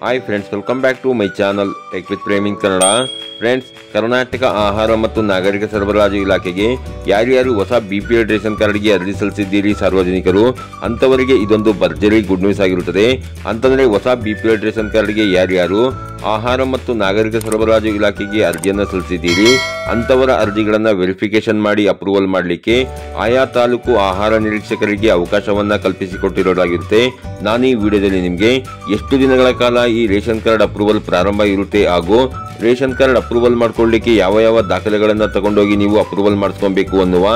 Hi friends, welcome back to my channel tech with ಪ್ರೇಮಿಂಗ್ Kannada. Friends, Karnataka ಆಹಾರ ಮತ್ತು ನಾಗರಿಕ ಸರಬರಾಜು ಇಲಾಖೆಗೆ ಯಾರ್ಯಾರು ಹೊಸ BPL ರೇಷನ್ ಕಾರ್ಡ್ಗೆ ಅರ್ಜಿ ಸಲ್ಲಿಸಿದ್ದೀರಿ ಸಾರ್ವಜನಿಕರು, ಅಂಥವರಿಗೆ ಇದೊಂದು ಭರ್ಜರಿ ಗುಡ್ ನ್ಯೂಸ್ ಆಗಿರುತ್ತದೆ. ಅಂತಂದರೆ ಹೊಸ BPL ರೇಷನ್ ಕಾರ್ಡ್ಗೆ ಯಾರ್ಯಾರು ಆಹಾರ ಮತ್ತು ನಾಗರಿಕ ಸರಬರಾಜು ಇಲಾಖೆಗೆ ಅರ್ಜಿಯನ್ನು ಸಲ್ಲಿಸಿದ್ದೀರಿ ಅಂಥವರ ಅರ್ಜಿಗಳನ್ನು ವೆರಿಫಿಕೇಶನ್ ಮಾಡಿ ಅಪ್ರೂವಲ್ ಮಾಡಲಿಕ್ಕೆ ಆಯಾ ತಾಲೂಕು ಆಹಾರ ನಿರೀಕ್ಷಕರಿಗೆ ಅವಕಾಶವನ್ನು ಕಲ್ಪಿಸಿಕೊಟ್ಟಿರೋದಾಗಿರುತ್ತೆ. ನಾನು ಈ ವಿಡಿಯೋದಲ್ಲಿ ನಿಮಗೆ ಎಷ್ಟು ದಿನಗಳ ಕಾಲ ಈ ರೇಷನ್ ಕಾರ್ಡ್ ಅಪ್ರೂವಲ್ ಪ್ರಾರಂಭ ಇರುತ್ತೆ ಹಾಗೂ ರೇಷನ್ ಕಾರ್ಡ್ ಅಪ್ರೂವಲ್ ಮಾಡ್ಕೊಳ್ಳಿಕ್ಕೆ ಯಾವ ದಾಖಲೆಗಳನ್ನು ತಗೊಂಡೋಗಿ ನೀವು ಅಪ್ರೂವಲ್ ಮಾಡಿಸ್ಕೊಬೇಕು ಅನ್ನುವ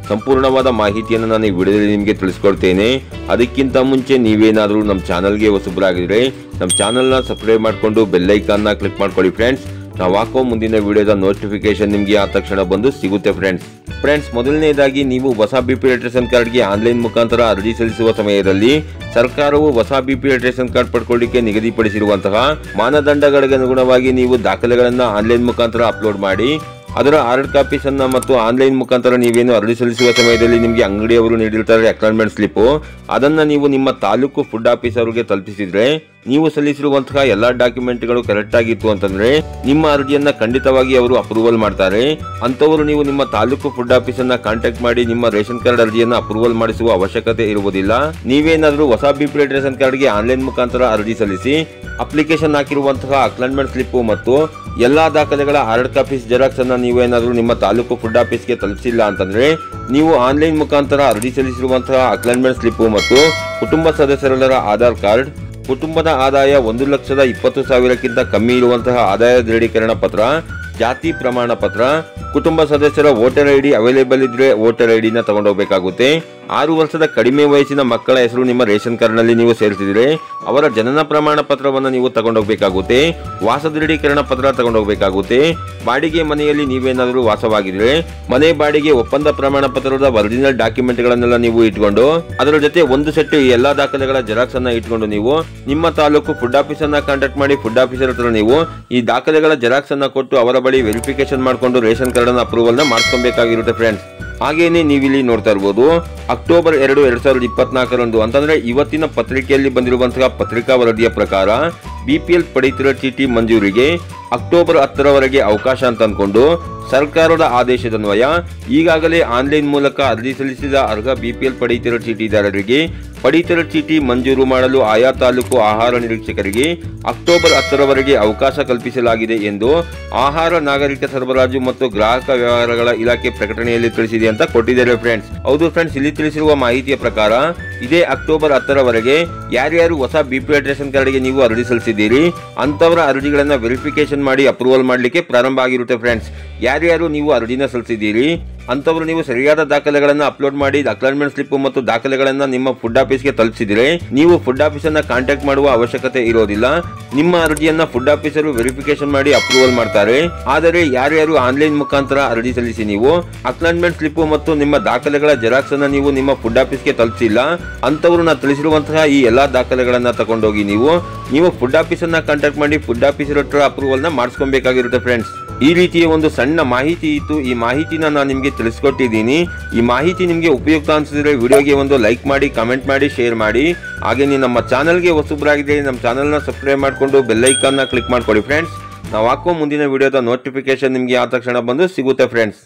ಸಂಪೂರ್ಣವಾದ ಮಾಹಿತಿಯನ್ನು ನಾನು ಈ ವಿಡಿಯೋದಲ್ಲಿ ನಿಮಗೆ ತಿಳಿಸ್ಕೊಡ್ತೇನೆ. ಅದಕ್ಕಿಂತ ಮುಂಚೆ ನೀವೇನಾದರೂ ನಮ್ಮ ಚಾನಲ್ಗೆ ಹೊಸಬರಾಗಿದ್ರೆ ನಮ್ಮ ಚಾನಲ್ನ ಸಬ್ಸ್ಕ್ರೈಬ್ ಮಾಡಿಕೊಂಡು ಬೆಲ್ ಐಕಾನ್ನ ಕ್ಲಿಕ್ ಮಾಡ್ಕೊಳ್ಳಿ ಫ್ರೆಂಡ್ಸ್. ನಾವು ಹಾಕೋ ಮುಂದಿನ ವಿಡಿಯೋದ ನೋಟಿಫಿಕೇಶನ್ ನಿಮಗೆ ಆ ತಕ್ಷಣ ಬಂದು ಸಿಗುತ್ತೆ ಫ್ರೆಂಡ್ಸ್. ಮೊದಲನೇದಾಗಿ ನೀವು ಹೊಸ BPL ರೇಷನ್ ಕಾರ್ಡ್ಗೆ ಆನ್ಲೈನ್ ಮುಖಾಂತರ ಅರ್ಜಿ ಸಲ್ಲಿಸುವ ಸಮಯದಲ್ಲಿ ಸರ್ಕಾರವು ಹೊಸ BPL ರೇಷನ್ ಕಾರ್ಡ್ ಪಡ್ಕೊಳ್ಳಿಕ್ಕೆ ನಿಗದಿಪಡಿಸಿರುವಂತಹ ಮಾನದಂಡಗಳಿಗೆ ಅನುಗುಣವಾಗಿ ನೀವು ದಾಖಲೆಗಳನ್ನು ಆನ್ಲೈನ್ ಮುಖಾಂತರ ಅಪ್ಲೋಡ್ ಮಾಡಿ ಅದರ ಹಾರ್ಡ್ ಕಾಪೀಸ್ ಅನ್ನ ಮತ್ತು ಆನ್ಲೈನ್ ಮುಖಾಂತರ ನೀವೇನು ಅರ್ಜಿ ಸಲ್ಲಿಸುವ ಸಮಯದಲ್ಲಿ ನಿಮಗೆ ಅಂಗಡಿಯವರು ನೀಡಿರ್ತಾರೆ ಅಕ್ನಾಲೆಜ್ಮೆಂಟ್ ಸ್ಲಿಪ್, ಅದನ್ನ ನೀವು ನಿಮ್ಮ ತಾಲೂಕು ಫುಡ್ ಆಫೀಸರ್ಗೆ ತಲುಪಿಸಿದ್ರೆ ನೀವು ಸಲ್ಲಿಸಿರುವಂತಹ ಎಲ್ಲಾ ಡಾಕ್ಯುಮೆಂಟ್ಗಳು ಕರೆಕ್ಟ್ ಆಗಿತ್ತು ಅಂತಂದ್ರೆ ನಿಮ್ಮ ಅರ್ಜಿಯನ್ನ ಖಂಡಿತವಾಗಿ ಅವರು ಅಪ್ರೂವಲ್ ಮಾಡ್ತಾರೆ. ಅಂತವರು ನೀವು ನಿಮ್ಮ ತಾಲೂಕು ಫುಡ್ ಆಫೀಸ್ ಅನ್ನ ಕಾಂಟ್ಯಾಕ್ಟ್ ಮಾಡಿ ನಿಮ್ಮ ರೇಷನ್ ಕಾರ್ಡ್ ಅರ್ಜಿಯನ್ನ ಅಪ್ರೂವಲ್ ಮಾಡಿಸುವ ಅವಶ್ಯಕತೆ ಇರುವುದಿಲ್ಲ. ನೀವೇನಾದ್ರೂ ಹೊಸ BPL ರೇಷನ್ ಕಾರ್ಡ್ಗೆ ಆನ್ಲೈನ್ ಮುಖಾಂತರ ಅರ್ಜಿ ಸಲ್ಲಿಸಿ ಅಪ್ಲಿಕೇಶನ್ ಹಾಕಿರುವಂತಹ ಅಕ್ನಾಲೆಜ್ಮೆಂಟ್ ಸ್ಲಿಪ್ ಮತ್ತು ಎಲ್ಲಾ ದಾಖಲೆಗಳ ಹಾರ್ಡ್ ಕಾಪೀಸ್ ಜೆರಾಕ್ಸ್ ಅನ್ನ ನೀವೇನಾದ್ರೂ ನಿಮ್ಮ ತಾಲೂಕು ಫುಡ್ ಆಫೀಸ್ಗೆ ತಲುಪಿಸಿಲ್ಲ ಅಂತಂದ್ರೆ ನೀವು ಆನ್ಲೈನ್ ಮುಖಾಂತರ ಅರ್ಜಿ ಸಲ್ಲಿಸಿರುವಂತಹ ಅಕ್ನಾಲೆಜ್ಮೆಂಟ್ ಸ್ಲಿಪ್ ಮತ್ತು ಕುಟುಂಬ ಸದಸ್ಯರೆಲ್ಲರ ಆಧಾರ್ ಕಾರ್ಡ್, ಕುಟುಂಬದ ಆದಾಯ 1,20,000ಕ್ಕಿಂತ ಕಮ್ಮಿ ಇರುವಂತಹ ಆದಾಯ ದೃಢೀಕರಣ ಪತ್ರ, ಜಾತಿ ಪ್ರಮಾಣ ಪತ್ರ, ಕುಟುಂಬ ಸದಸ್ಯರ ವೋಟರ್ ID ಅವೈಲೇಬಲ್ ಇದ್ರೆ ವೋಟರ್ ID ನ ತಗೊಂಡೋಗ್ಬೇಕಾಗುತ್ತೆ. 6 ವರ್ಷದ ಕಡಿಮೆ ವಯಸ್ಸಿನ ಮಕ್ಕಳ ಹೆಸರು ನಿಮ್ಮ ರೇಷನ್ ಕಾರ್ಡ್ ನಲ್ಲಿ ನೀವು ಸೇರಿಸಿದ್ರೆ ಅವರ ಜನನ ಪ್ರಮಾಣ ಪತ್ರವನ್ನು ನೀವು ತಗೊಂಡೋಗ್ಬೇಕಾಗುತ್ತೆ. ವಾಸ ದೃಢೀಕರಣ ಪತ್ರ ತಗೊಂಡೋಗ್ಬೇಕಾಗುತ್ತೆ. ಬಾಡಿಗೆ ಮನೆಯಲ್ಲಿ ನೀವೇನಾದರೂ ವಾಸವಾಗಿದ್ರೆ ಮನೆ ಬಾಡಿಗೆ ಒಪ್ಪಂದ ಪ್ರಮಾಣ ಪತ್ರದ ಒರಿಜಿನಲ್ ಡಾಕ್ಯುಮೆಂಟ್ ಗಳನ್ನೆಲ್ಲ ನೀವು ಇಟ್ಕೊಂಡು ಅದರ ಜೊತೆ ಒಂದು ಸೆಟ್ ಎಲ್ಲಾ ದಾಖಲೆಗಳ ಜೆರಾಕ್ಸ್ ಅನ್ನ ಇಟ್ಕೊಂಡು ನೀವು ನಿಮ್ಮ ತಾಲೂಕು ಫುಡ್ ಆಫೀಸ್ ಅನ್ನ ಕಾಂಟ್ಯಾಕ್ಟ್ ಮಾಡಿ ಫುಡ್ ಆಫೀಸರ್ ಹತ್ರ ನೀವು ಈ ದಾಖಲೆಗಳ ಜೆರಾಕ್ಸ್ ಅನ್ನ ಕೊಟ್ಟು ಅವರ ಬಳಿ ವೆರಿಫಿಕೇಶನ್ ಮಾಡಿಕೊಂಡು ರೇಷನ್ ಕಾರ್ಡ್ ಅನ್ನ ಅಪ್ರೂವಲ್ ನ ಮಾಡಿಸ್ಕೊಬೇಕಾಗಿರುತ್ತೆ ಫ್ರೆಂಡ್ಸ್. ಹಾಗೇನೆ ನೀವಿಲ್ಲಿ ನೋಡ್ತಾ ಇರಬಹುದು ಅಕ್ಟೋಬರ್ 2, 2024 ಅಂತಂದ್ರೆ ಇವತ್ತಿನ ಪತ್ರಿಕೆಯಲ್ಲಿ ಬಂದಿರುವಂತಹ ಪತ್ರಿಕಾ ವರದಿಯ ಪ್ರಕಾರ BPL ಪಡಿತರ ಚೀಟಿ ಮಂಜೂರಿಗೆ ಅಕ್ಟೋಬರ್ 10ರವರೆಗೆ ಅವಕಾಶ ಅಂತ ಅಂದ್ಕೊಂಡು ಸರ್ಕಾರದ ಆದೇಶದನ್ವಯ ಈಗಾಗಲೇ ಆನ್ಲೈನ್ ಮೂಲಕ ಅರ್ಜಿ ಸಲ್ಲಿಸಿದ ಅರ್ಹ BPL ಪಡಿತರ ಚೀಟಿದಾರರಿಗೆ ಪಡಿತರ ಚೀಟಿ ಮಂಜೂರು ಮಾಡಲು ಆಯಾ ತಾಲೂಕು ಆಹಾರ ನಿರೀಕ್ಷಕರಿಗೆ ಅಕ್ಟೋಬರ್ 10ರವರೆಗೆ ಅವಕಾಶ ಕಲ್ಪಿಸಲಾಗಿದೆ ಎಂದು ಆಹಾರ ನಾಗರಿಕ ಸರಬರಾಜು ಮತ್ತು ಗ್ರಾಹಕ ವ್ಯವಹಾರಗಳ ಇಲಾಖೆ ಪ್ರಕಟಣೆಯಲ್ಲಿ ತಿಳಿಸಿದೆ ಅಂತ ಕೊಟ್ಟಿದ್ದಾರೆ ಫ್ರೆಂಡ್ಸ್. ಹೌದು ಫ್ರೆಂಡ್ಸ್, ಇಲ್ಲಿ ತಿಳಿಸಿರುವ ಮಾಹಿತಿಯ ಪ್ರಕಾರ ಇದೇ ಅಕ್ಟೋಬರ್ 10ರವರೆಗೆ ಯಾರ್ಯಾರು ಹೊಸ BPL ರೇಷನ್ ಕಾರ್ಡ್ಗೆ ನೀವು ಅರ್ಜಿ ಸಲ್ಲಿಸಿದ್ದೀರಿ ಅಂತವರ ಅರ್ಜಿಗಳನ್ನ ವೆರಿಫಿಕೇಶನ್ ಮಾಡಿ ಅಪ್ರೂವಲ್ ಮಾಡಲಿಕ್ಕೆ ಪ್ರಾರಂಭ ಆಗಿರುತ್ತೆ ಫ್ರೆಂಡ್ಸ್. ಯಾರ್ಯಾರು ನೀವು ಅರ್ಜಿನ ಸಲ್ಲಿಸಿದ್ದೀರಿ ಅಂತವರು ನೀವು ಸರಿಯಾದ ದಾಖಲೆಗಳನ್ನು ಅಪ್ಲೋಡ್ ಮಾಡಿ ಅಕ್ನಾಲೆಜ್ಮೆಂಟ್ ಸ್ಲಿಪ್ ಮತ್ತು ದಾಖಲೆಗಳನ್ನು ನಿಮ್ಮ ಫುಡ್ ಆಫೀಸ್ಗೆ ತಲುಪಿಸಿದ್ರೆ ನೀವು ಫುಡ್ ಆಫೀಸ್ ಅನ್ನ ಕಾಂಟ್ಯಾಕ್ಟ್ ಮಾಡುವ ಅವಶ್ಯಕತೆ ಇರೋದಿಲ್ಲ. ನಿಮ್ಮ ಅರ್ಜಿಯನ್ನ ಫುಡ್ ಆಫೀಸರು ವೆರಿಫಿಕೇಶನ್ ಮಾಡಿ ಅಪ್ರೂವಲ್ ಮಾಡ್ತಾರೆ. ಆದರೆ ಯಾರ್ಯಾರು ಆನ್ಲೈನ್ ಮುಖಾಂತರ ಅರ್ಜಿ ಸಲ್ಲಿಸಿ ನೀವು ಅಕ್ನಾಲೆಜ್ಮೆಂಟ್ ಸ್ಲಿಪ್ ಮತ್ತು ನಿಮ್ಮ ದಾಖಲೆಗಳ ಜೆರಾಕ್ಸ್ ಅನ್ನ ನೀವು ನಿಮ್ಮ ಫುಡ್ ಆಫೀಸ್ಗೆ ತಲುಪಿಸಿಲ್ಲ ಅಂತವರು ನಾನು ತಿಳಿಸಿರುವಂತಹ ಈ ಎಲ್ಲಾ ದಾಖಲೆಗಳನ್ನ ತಗೊಂಡೋಗಿ ನೀವು ಫುಡ್ ಆಫೀಸ್ ಅನ್ನ ಕಾಂಟ್ಯಾಕ್ಟ್ ಮಾಡಿ ಫುಡ್ ಆಫೀಸರ್ ಹತ್ರ ಅಪ್ರೂವಲ್ ನ ಮಾಡಿಸ್ಕೊಬೇಕಾಗಿರುತ್ತೆ ಫ್ರೆಂಡ್ಸ್. ಈ ರೀತಿಯ ಒಂದು ಸಣ್ಣ ಮಾಹಿತಿ ಇತ್ತು. ಈ ಮಾಹಿತಿನ ನಾನು ನಿಮಗೆ ತಿಳಿಸ್ಕೊಟ್ಟಿದ್ದೀನಿ. ಈ ಮಾಹಿತಿ ನಿಮಗೆ ಉಪಯುಕ್ತ ಅನಿಸಿದ್ರೆ ವಿಡಿಯೋಗೆ ಒಂದು ಲೈಕ್ ಮಾಡಿ, ಕಮೆಂಟ್ ಮಾಡಿ, ಶೇರ್ ಮಾಡಿ. ಹಾಗೆ ನೀವು ನಮ್ಮ ಚಾನಲ್ಗೆ ಹೊಸಬರಾಗಿದ್ರೆ ನಮ್ಮ ಚಾನಲ್ನ ಸಬ್ಸ್ಕ್ರೈಬ್ ಮಾಡಿಕೊಂಡು ಬೆಲ್ ಐಕಾನ್ನ ಕ್ಲಿಕ್ ಮಾಡ್ಕೊಳ್ಳಿ ಫ್ರೆಂಡ್ಸ್. ನಾವು ಹಾಕೋ ಮುಂದಿನ ವಿಡಿಯೋದ ನೋಟಿಫಿಕೇಶನ್ ನಿಮಗೆ ಆ ತಕ್ಷಣ ಬಂದು ಸಿಗುತ್ತೆ ಫ್ರೆಂಡ್ಸ್.